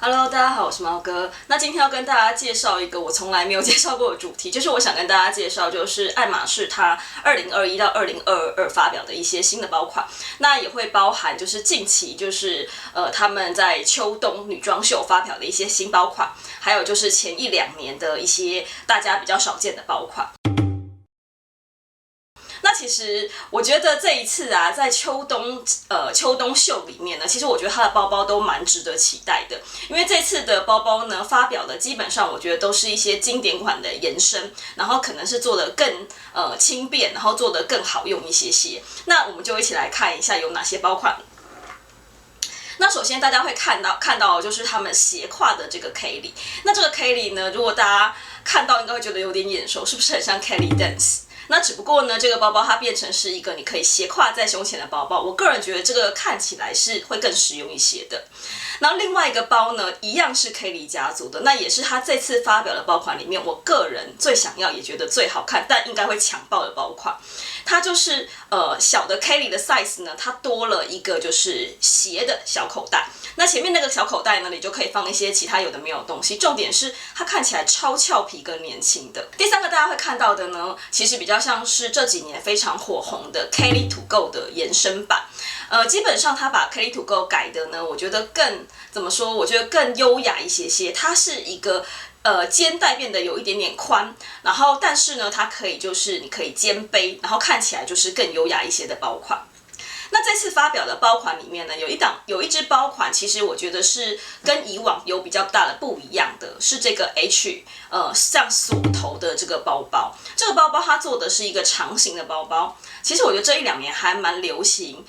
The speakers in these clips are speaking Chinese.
Hello，大家好，我是猫哥。那今天要跟大家介绍一个我从来没有介绍过的主题，就是我想跟大家介绍，就是爱马仕它2021到2022发表的一些新的包款。那也会包含就是近期他们在秋冬女装秀发表的一些新包款，还有就是前1、2年的一些大家比较少见的包款。那其实我觉得这一次啊，在秋冬秀里面呢，其实我觉得它的包包都蛮值得期待的，因为这次的包包呢发表的基本上我觉得都是一些经典款的延伸，然后可能是做的更轻便，然后做的更好用一些。那我们就一起来看一下有哪些包款。那首先大家会看到就是他们斜挎的这个 Kelly， 那这个 Kelly 呢，如果大家看到应该会觉得有点眼熟，是不是很像 Kelly Dance？那只不过呢，这个包包它变成是一个你可以斜挎在胸前的包包，我个人觉得这个看起来是会更实用一些的。然后另外一个包呢，一样是 Kelly 家族的，那也是它这次发表的包款里面，我个人最想要也觉得最好看，但应该会抢爆的包款。它就是小的 Kelly 的 size 呢，它多了一个就是斜的小口袋。那前面那个小口袋呢，你就可以放一些其他有的没有的东西。重点是它看起来超俏皮跟年轻的。第三个大家会看到的呢，其实比较像是这几年非常火红的 Kelly To Go 的延伸版。基本上它把 Kelly To Go 改的呢，我觉得更怎么说？我觉得更优雅一些。它是一个肩带变得有一点点宽，然后但是呢，它可以就是你可以肩背，然后看起来就是更优雅一些的包款。那这次发表的包款里面呢，有一支包款，其实我觉得是跟以往有比较大的不一样的，是这个 像锁头的这个包包。这个包包它做的是一个长形的包包，其实我觉得这1、2年还蛮流行，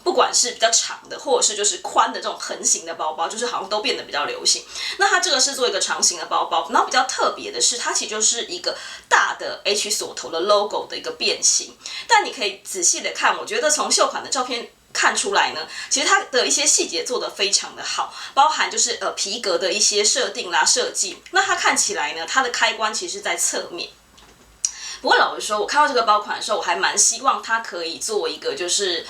不管是比较长的，或者是就是宽的这种横型的包包，就是好像都变得比较流行。那它这个是做一个长形的包包，然后比较特别的是，它其实就是一个大的 H 锁头的 logo 的一个变形。但你可以仔细的看，我觉得从秀款的照片看出来呢，其实它的一些细节做得非常的好，包含就是皮革的一些设定啦设计。那它看起来呢，它的开关其实是在侧面。不过老实说，我看到这个包款的时候，我还蛮希望它可以做一个就是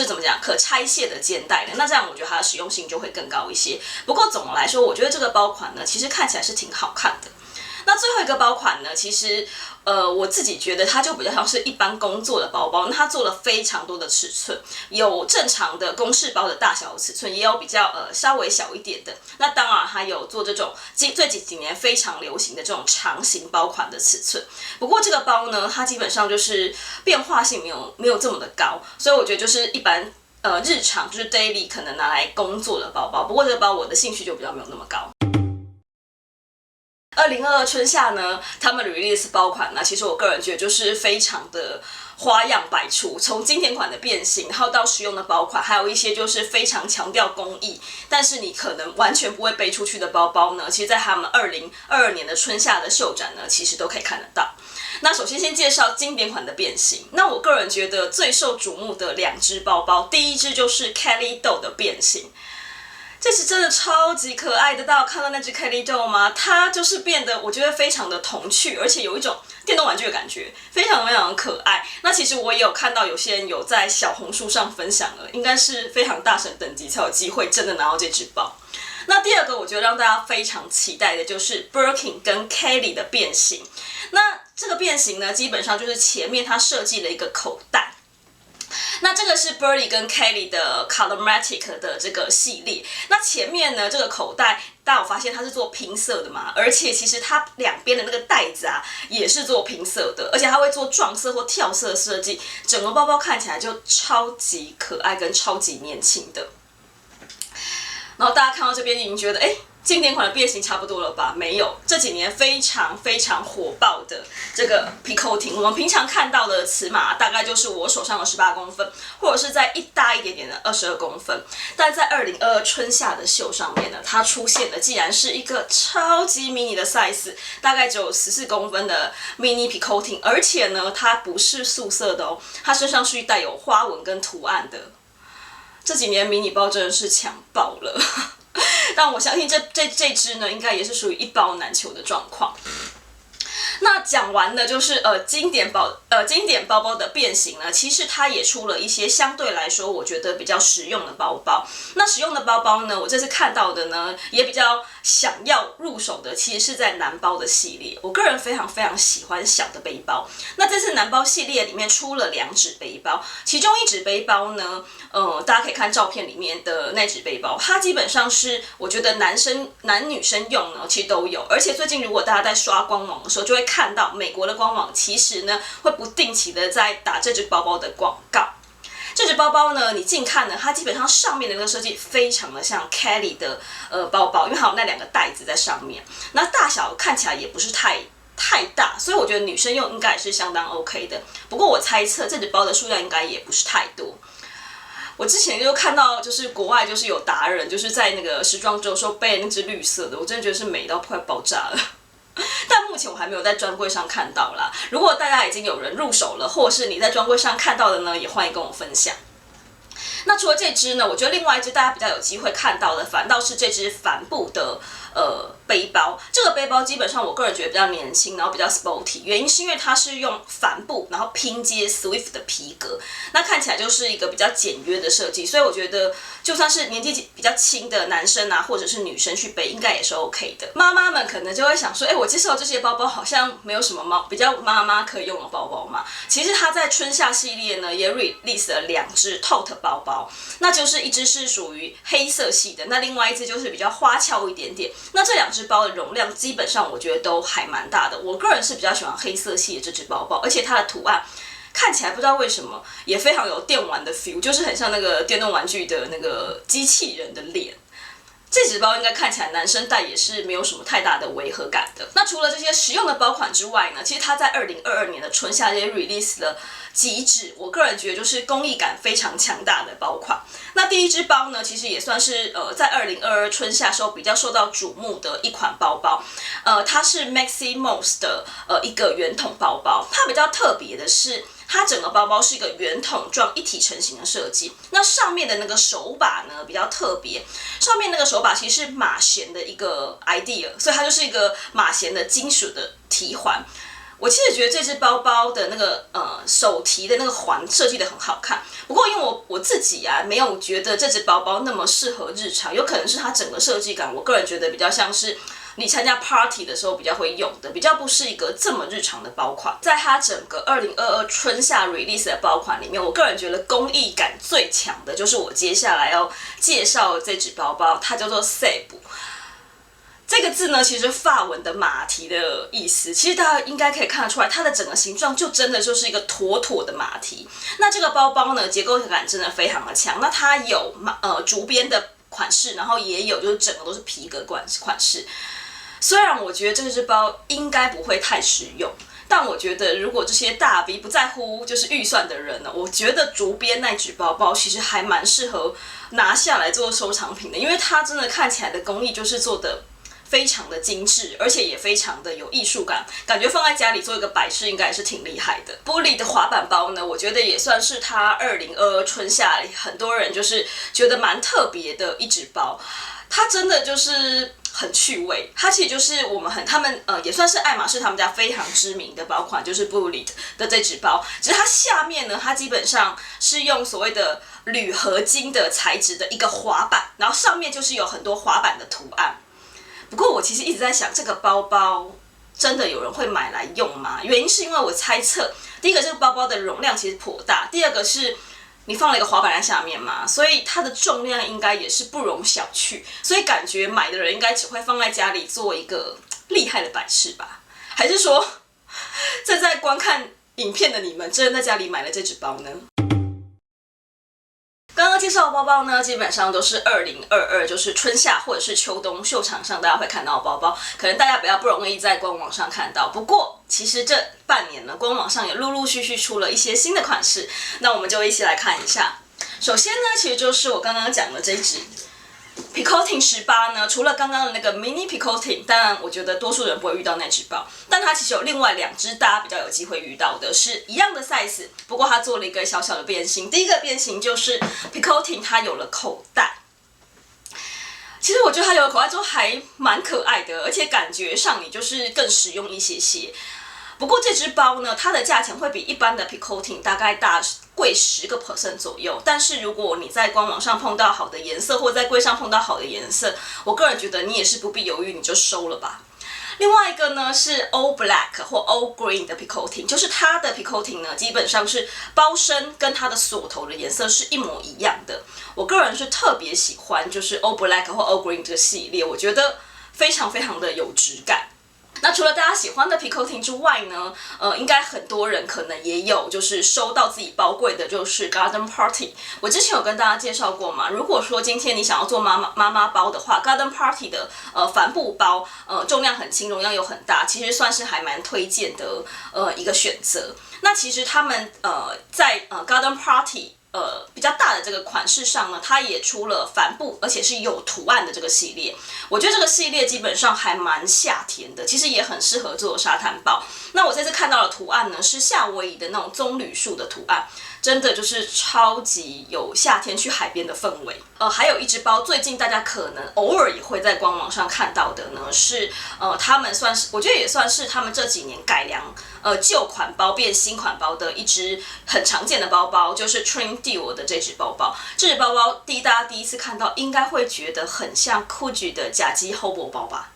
怎么讲可拆卸的肩带的，那这样我觉得它的实用性就会更高一些。不过总的来说，我觉得这个包款呢，其实看起来是挺好看的。那最后一个包款呢，其实我自己觉得它就比较像是一般工作的包包，那它做了非常多的尺寸，有正常的公事包的大小的尺寸，也有比较稍微小一点的。那当然还有做这种最近几年非常流行的这种长型包款的尺寸。不过这个包呢，它基本上就是变化性没有这么的高，所以我觉得就是一般日常就是 daily 可能拿来工作的包包。不过这个包我的兴趣就比较没有那么高。2022春夏呢，他们 release 包款呢，其实我个人觉得就是非常的花样百出，从经典款的变形，然后到实用的包款，还有一些就是非常强调工艺，但是你可能完全不会背出去的包包呢，其实在他们2022年的春夏的秀展呢，其实都可以看得到。那首先介绍经典款的变形，那我个人觉得最受瞩目的2只包包，第一只就是 Kelly Doll 的变形。这只真的超级可爱的，大家有看到那只 Kelly Doll 吗？它就是变得我觉得非常的童趣，而且有一种电动玩具的感觉，非常的可爱。那其实我也有看到有些人有在小红书上分享了，应该是非常大神等级才有机会真的拿到这只包。那第二个我觉得让大家非常期待的就是 Birkin 跟 Kelly 的变形。那这个变形呢，基本上就是前面它设计了一个口袋。那这个是 Burberry 跟 Kelly 的 Colormatic 的这个系列。那前面呢，这个口袋大家有发现它是做拼色的嘛？而且其实它两边的那个带子啊，也是做拼色的，而且它会做撞色或跳色设计，整个包包看起来就超级可爱跟超级年轻的。然后大家看到这边已经觉得，经典款的变形差不多了吧？没有，这几年非常火爆的这个 picoting， 我们平常看到的尺码大概就是我手上的18公分，或者是在大一点点的22公分。但在2022春夏的秀上面呢，它出现的竟然是一个超级迷你的 size， 大概只有14公分的 mini picoting， 而且呢，它不是素色的哦，它身上是带有花纹跟图案的。这几年迷你包真的是抢爆了。但我相信这只呢，应该也是属于一包难求的状况。那讲完了就是经典包包的变形呢，其实它也出了一些相对来说我觉得比较实用的包包。那实用的包包呢，我这次看到的呢也比较想要入手的，其实是在男包的系列。我个人非常非常喜欢小的背包。那这次男包系列里面出了2只背包，其中1只背包呢，大家可以看照片里面的那只背包，它基本上是我觉得男女生用呢其实都有，而且最近如果大家在刷官网的时候，就会看到美国的官网其实呢会不定期的在打这只包包的广告。这只包包呢，你近看呢，它基本上上面的那个设计非常的像 Kelly 的包包，因为还有那2个袋子在上面，那大小看起来也不是太大，所以我觉得女生用应该也是相当 OK 的。不过我猜测这只包的数量应该也不是太多。我之前就看到，就是国外就是有达人就是在那个时装周说背那只绿色的，我真的觉得是美到快爆炸了。但目前我还没有在专柜上看到啦。如果大家已经有人入手了，或者是你在专柜上看到的呢，也欢迎跟我分享。那除了这只呢，我觉得另外一只大家比较有机会看到的，反倒是这只帆布的背包。这个背包基本上我个人觉得比较年轻，然后比较 sporty， 原因是因为它是用帆布，然后拼接 Swift 的皮革，那看起来就是一个比较简约的设计，所以我觉得就算是年纪比较轻的男生啊，或者是女生去背，应该也是 OK 的。妈妈们可能就会想说，我介绍这些包包好像没有什么比较妈妈可以用的包包嘛。其实它在春夏系列呢也 release 了2只 tote 包包，那就是一只是属于黑色系的，那另外一只就是比较花俏一点点。那这2只包的容量基本上我觉得都还蛮大的，我个人是比较喜欢黑色系的这只包包，而且它的图案看起来不知道为什么也非常有电玩的 feel， 就是很像那个电动玩具的那个机器人的脸。这只包应该看起来男生戴也是没有什么太大的违和感的。那除了这些实用的包款之外呢，其实它在2022年的春夏也 release 了几只，我个人觉得就是工艺感非常强大的包款。那第一只包呢，其实也算是在2022春夏时候比较受到瞩目的一款包包，它是 Maximo's 的一个圆筒包包。它比较特别的是，它整个包包是一个圆筒状一体成型的设计，那上面的那个手把呢比较特别，上面那个手把其实是马衔的一个 idea， 所以它就是一个马衔的金属的提环。我其实觉得这只包包的那个手提的那个环设计的很好看，不过因为我自己啊没有觉得这只包包那么适合日常，有可能是它整个设计感，我个人觉得比较像是你参加 party 的时候比较会用的，比较不是一个这么日常的包款。在它整个2022春夏 release 的包款里面，我个人觉得工艺感最强的就是我接下来要介绍的这只包包，它叫做 Seb。这个字呢，其实法文的马蹄的意思，其实大家应该可以看得出来，它的整个形状就真的就是一个妥妥的马蹄。那这个包包呢，结构感真的非常的强。那它有竹编的款式，然后也有就是整个都是皮革款式。虽然我觉得这只包应该不会太实用，但我觉得如果这些大 V 不在乎就是预算的人呢，我觉得竹编那只包包其实还蛮适合拿下来做收藏品的，因为它真的看起来的工艺就是做的非常的精致，而且也非常的有艺术感，感觉放在家里做一个摆饰应该也是挺厉害的。Bully 的滑板包呢，我觉得也算是它2022春夏很多人就是觉得蛮特别的一只包。它真的就是很趣味，它其实就是他们也算是爱马仕他们家非常知名的包款，就是 Bully 的这只包，只是它下面呢，它基本上是用所谓的铝合金的材质的一个滑板，然后上面就是有很多滑板的图案。不过我其实一直在想，这个包包真的有人会买来用吗？原因是因为我猜测，第一个这个包包的容量其实颇大，第二个是你放了一个滑板在下面嘛，所以它的重量应该也是不容小觑，所以感觉买的人应该只会放在家里做一个厉害的摆饰吧？还是说，正在观看影片的你们真的在家里买了这只包呢？刚刚介绍的包包呢，基本上都是2022，就是春夏或者是秋冬秀场上大家会看到的包包，可能大家比较不容易在官网上看到。不过，其实这半年呢，官网上也陆陆续续出了一些新的款式，那我们就一起来看一下。首先呢，其实就是我刚刚讲的这一只Picotin 18呢，除了刚刚的那个 Mini Picotin， 当然我觉得多数人不会遇到那只包，但它其实有另外2只大家比较有机会遇到的，是一样的 size， 不过它做了一个小小的变形。第一个变形就是 Picotin 它有了口袋，其实我觉得它有了口袋之后还蛮可爱的，而且感觉上你就是更实用一些些。不过这支包呢，它的价钱会比一般的 Picotin 大概贵10%左右。但是如果你在官网上碰到好的颜色，或在柜上碰到好的颜色，我个人觉得你也是不必犹豫，你就收了吧。另外一个呢是 All Black 或 All Green 的 Picotin， 就是它的 Picotin 呢基本上是包身跟它的锁头的颜色是一模一样的。我个人是特别喜欢就是 All Black 或 All Green 这个系列，我觉得非常非常的有质感。那除了大家喜欢的 Picotin 之外呢，应该很多人可能也有就是收到自己包柜的，就是 Garden Party。我之前有跟大家介绍过嘛，如果说今天你想要做妈妈包的话 ，Garden Party 的帆布包，重量很轻，容量又很大，其实算是还蛮推荐的一个选择。那其实他们在Garden Party比较大的这个款式上呢，它也出了帆布，而且是有图案的这个系列。我觉得这个系列基本上还蛮夏天的，其实也很适合做沙滩包。那我这次看到的图案呢，是夏威夷的那种棕榈树的图案，真的就是超级有夏天去海边的氛围。还有一只包，最近大家可能偶尔也会在官网上看到的呢，是他们算是，我觉得也算是他们这几年改良旧款包变新款包的一只很常见的包包，就是 Trim Dior 的这只包包。这只包包大家第一次看到，应该会觉得很像 Gucci 的甲基 Hobo 包吧。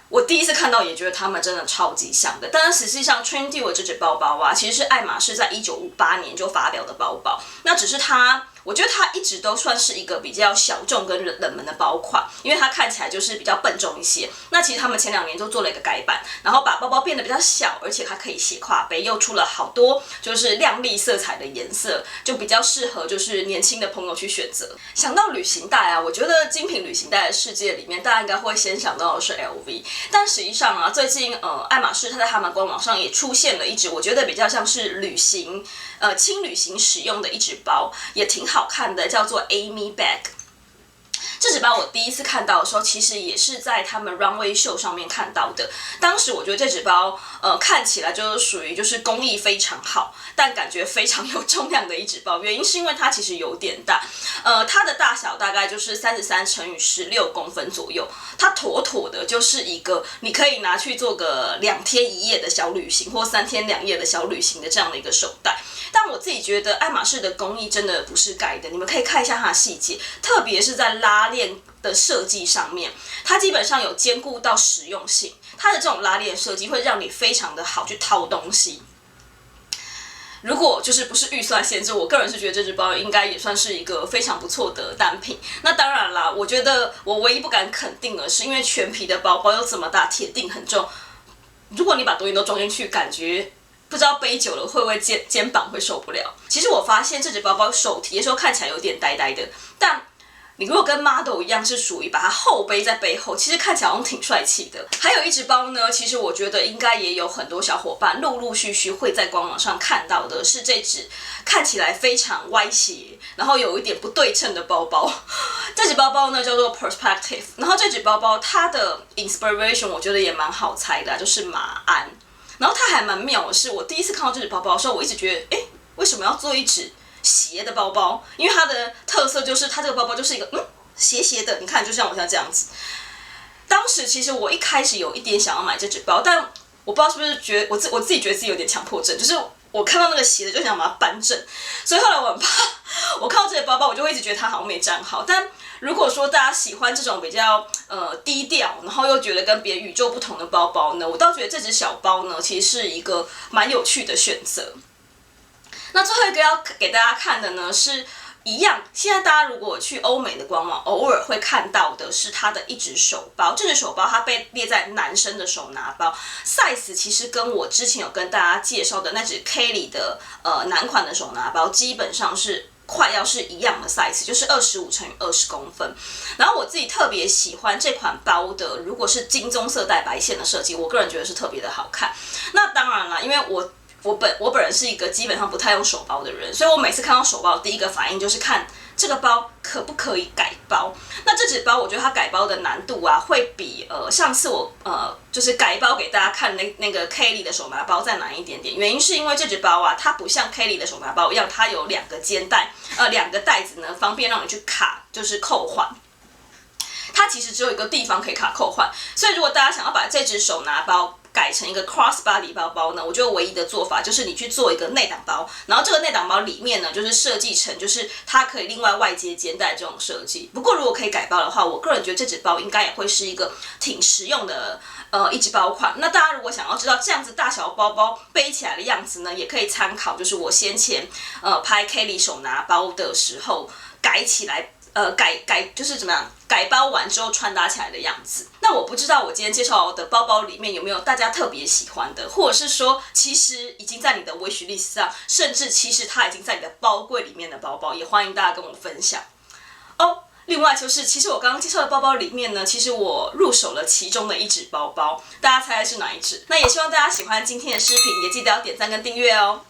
我第一次看到也觉得他们真的超级像的，但是实际上 Trim Dior 这只包包啊，其实是爱马仕在1958年就发表的包包，那只是我觉得它一直都算是一个比较小众跟冷门的包款，因为它看起来就是比较笨重一些。那其实他们前2年就做了一个改版，然后把包包变得比较小，而且它可以斜挎背，又出了好多就是亮丽色彩的颜色，就比较适合就是年轻的朋友去选择。想到旅行袋啊，我觉得精品旅行袋的世界里面，大家应该会先想到的是 LV， 但实际上啊，最近爱马仕它在他们官网上也出现了一只，我觉得比较像是轻旅行使用的一只包，也挺好看的，叫做 Amy Bag。这只包我第一次看到的时候，其实也是在他们 Runway Show 上面看到的。当时我觉得这只包，看起来就是属于就是工艺非常好，但感觉非常有重量的一只包。原因是因为它其实有点大，它的大小大概就是33×16公分左右，它妥妥的就是一个你可以拿去做个2天1夜的小旅行，或3天2夜的小旅行的这样的一个手袋。但我自己觉得爱马仕的工艺真的不是盖的，你们可以看一下它的细节，特别是在拉链的设计上面，它基本上有兼顾到实用性。它的这种拉链设计会让你非常的好去掏东西。如果就是不是预算限制，我个人是觉得这只包应该也算是一个非常不错的单品。那当然啦，我觉得我唯一不敢肯定的是，因为全皮的包包又这么大，铁定很重，如果你把东西都装进去，感觉不知道背久了会不会肩膀会受不了。其实我发现这只包包手提的时候看起来有点呆呆的，但你如果跟 model 一样是属于把它后背在背后，其实看起来好像挺帅气的。还有一只包呢，其实我觉得应该也有很多小伙伴陆陆续续会在官网上看到的，是这只看起来非常歪斜，然后有一点不对称的包包。这只包包呢叫做 Perspective， 然后这只包包它的 inspiration 我觉得也蛮好猜的，就是马鞍。然后它还蛮妙的是，我第一次看到这只包包的时候，我一直觉得，为什么要做一只斜的包包？因为它的特色就是它这个包包就是一个斜斜的，你看就像我现在这样子。当时其实我一开始有一点想要买这只包，但我不知道是不是觉得我自己觉得自己有点强迫症，就是我看到那个斜的就想把它扳正，所以后来我很怕，我看到这个包包我就会一直觉得它好像没站好。但如果说大家喜欢这种比较低调，然后又觉得跟别人与众不同的包包呢，我倒觉得这只小包呢其实是一个蛮有趣的选择。那最后一个要给大家看的呢是一样，现在大家如果去欧美的官网，偶尔会看到的是它的一只手包。这只手包它被列在男生的手拿包 ，size 其实跟我之前有跟大家介绍的那只 Kelly 的男款的手拿包基本上是快要是一样的 size， 就是25×20公分。然后我自己特别喜欢这款包的，如果是金棕色带白线的设计，我个人觉得是特别的好看。那当然啦，因为我本人是一个基本上不太用手包的人，所以我每次看到手包，第一个反应就是看这个包可不可以改包。那这只包，我觉得它改包的难度啊，会比上次我就是改包给大家看那个 Kelly 的手拿包再难一点点。原因是因为这只包啊，它不像 Kelly 的手拿包一样，它有2个肩带，2个带子呢，方便让你去卡，就是扣环。它其实只有一个地方可以卡扣环，所以如果大家想要把这只手拿包改成一个 crossbody 包包呢，我觉得唯一的做法就是你去做一个内档包，然后这个内档包里面呢，就是设计成就是它可以另外外接肩带这种设计。不过如果可以改包的话，我个人觉得这只包应该也会是一个挺实用的一只包款。那大家如果想要知道这样子大小包包背起来的样子呢，也可以参考就是我先前拍 Kelly 手拿包的时候改起来。就是怎么样改包完之后穿搭起来的样子。那我不知道我今天介绍的包包里面有没有大家特别喜欢的，或者是说其实已经在你的 wish list 上，甚至其实它已经在你的包柜里面的包包，也欢迎大家跟我分享哦。另外就是，其实我刚刚介绍的包包里面呢，其实我入手了其中的一只包包，大家猜是哪一只？那也希望大家喜欢今天的视频，也记得要点赞跟订阅哦。